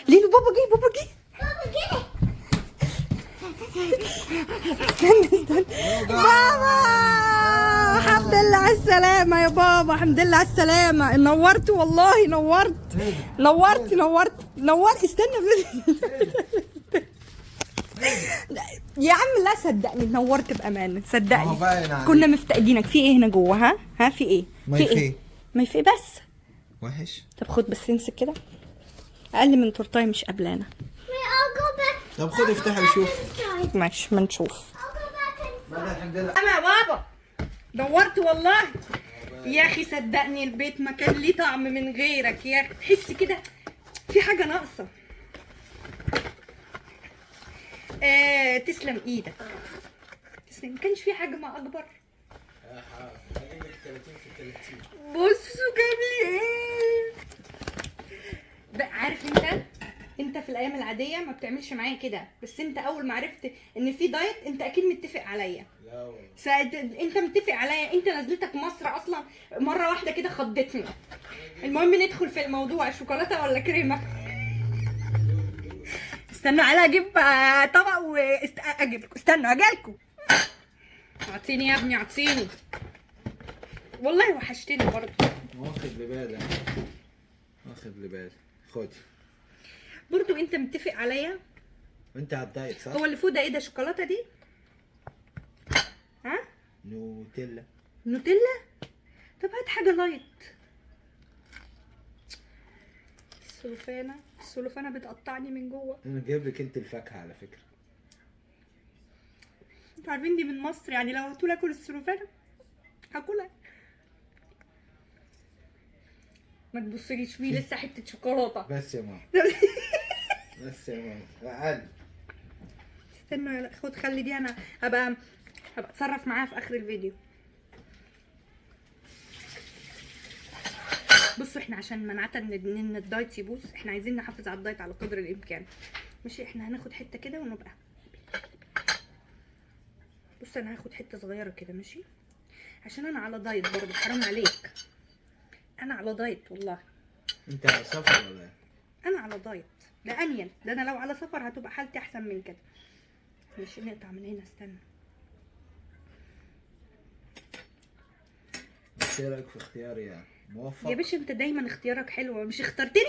ليه بابا جه بابا جه. استنى بابا، الحمد لله على السلامة يا بابا، الحمد لله على السلامة. نورت والله، نورت. استنى يا عم لا صدقني نورت بأمانة، صدقني كنا مفتقدينك. في ايه هنا جوه؟ ها في ايه؟ ما في بس وحش. طب خد بس امسك كده، اقل من تورتايه مش قبلانه. طب خد افتحي وشوف. ماشي ما نشوف. الحمد لله. انا يا بابا دورت والله يا اخي، صدقني البيت ما كان ليه طعم من غيرك يا اخي. تحس كده في حاجه ناقصه. تسلم ايدك، تسلم. ما كانش في حاجه ما اكبر. بصوا جاب لي ايه بقى. عارف انت في الايام العاديه ما بتعملش معايا كده، بس انت اول ما عرفت ان في دايت انت اكيد متفق عليا. لا والله انت متفق عليا. انت نزلتك مصر اصلا مره واحده كده خضتني. المهم ندخل في الموضوع، شوكولاته ولا كريمه؟ استنوا على اجيب طبق اجيب لكم. استنوا اجيلكم. اعطيني يا ابني اعطيني، والله وحشتني برضه. واخد لي بالي. خد برضه انت متفق عليا. انت على الدايت صح؟ هو اللي فوق ده ايه ده؟ شوكولاته دي؟ ها؟ نوتيلا. طب هات حاجه لايت. السلوفانه بتقطعني من جوه. انا جايب لك انت الفاكهه على فكره. انتوا عارفين دي من مصر، يعني لو هتقول اكل السلوفانه هاكلها. ما تبصليش فيه لسه حته شوكولاته. بس يا ماما. عادي. استنوا خد خلي دي، انا هبقى اتصرف معاها في اخر الفيديو. بصوا احنا عشان منعت ان الدايت يبوظ، احنا عايزين نحافظ على الدايت على قدر الامكان. ماشي، احنا هناخد حته كده ونبقى. بص انا هاخد حته صغيره كده ماشي، عشان انا على دايت برضه، حرام عليك. انا على دايت والله. انت على سفر ولا ايه؟ انا على دايت، ده انيل. ده انا لو على سفر هتبقى حالتي احسن من كده. ماشي نقطع من هنا. استنى. ايه رايك في اختياري يعني؟ موفق يا باشا انت دايما اختيارك حلو، مش اخترتني.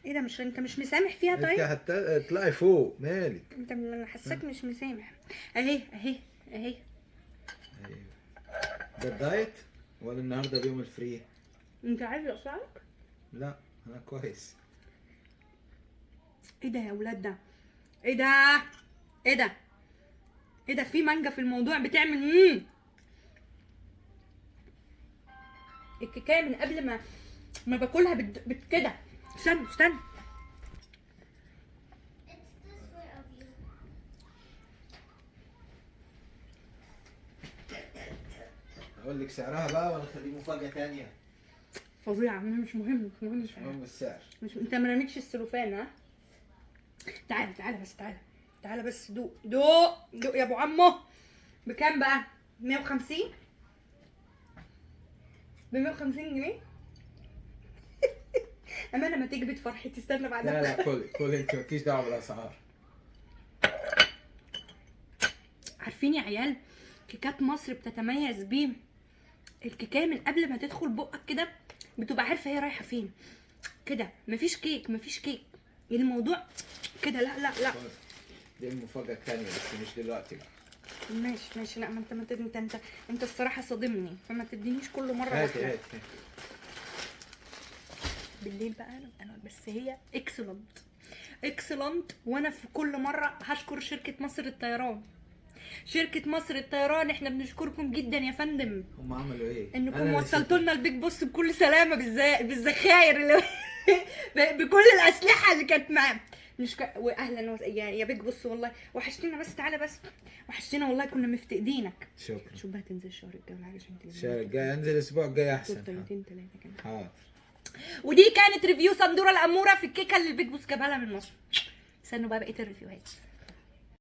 ايه ده؟ انت مش مسامح فيها؟ طيب انت هتطلعي فوق مالك. انت انا حاساك مش مسامح. اهي. ايوه. ده الدايت ولا النهارده اليوم الفري؟ انت عايز اقطعك؟ لا انا كويس. ايه ده يا اولاد؟ ده ايه ده؟ في مانجا في الموضوع بتعمل الكيكايه من قبل ما باكلها كده. استنى. اقول لك سعرها بقى ولا خليه مفاجاه ثانيه؟ فظيعه. مش مهم السعر. مش انت ما رميتش السلوفان؟ ها تعالى بس دوق يا ابو عمو. بكام بقى؟ 150 ب 150 جنيه. امانه ما تكبت فرحتي. استنى بعدها. لا كل انت مالكيش دعوه بالاسعار. عارفين يا عيال كيكات مصر بتتميز بيه الكيكايه من قبل ما تدخل بقك كده بتبقى عارفه هي رايحه فين كده. مفيش كيك الموضوع كده. لا دي المفاجاه الثانيه بس مش دلوقتي بقى. ماشي. لا ما انت الصراحه صادمني، فما تدينيش كل مره. هات بالليل بقى انا بس هي اكسلنت. وانا في كل مره هشكر شركه مصر الطيران. احنا بنشكركم جدا يا فندم. هم عملوا ايه؟ انكم وصلتوا لنا البيج بوس بكل سلامه، بالذخاير اللي بكل الاسلحه اللي كانت معاه. واهلا يا بيج بوس والله وحشتينا. بس تعالى بس وحشتينا والله، كنا مفتقدينك. شكرا. شوف بقى تنزل الشهر الجاي ولا حاجه عشان تجيب الشهر الجاي انزل الاسبوع الجاي احسن. 3 كده. حاضر. ودي كانت ريفيو صندوره الاموره في الكيكه اللي البيج بوس جابها لها من مصر. استنوا بقى بقيه الريفيوهات.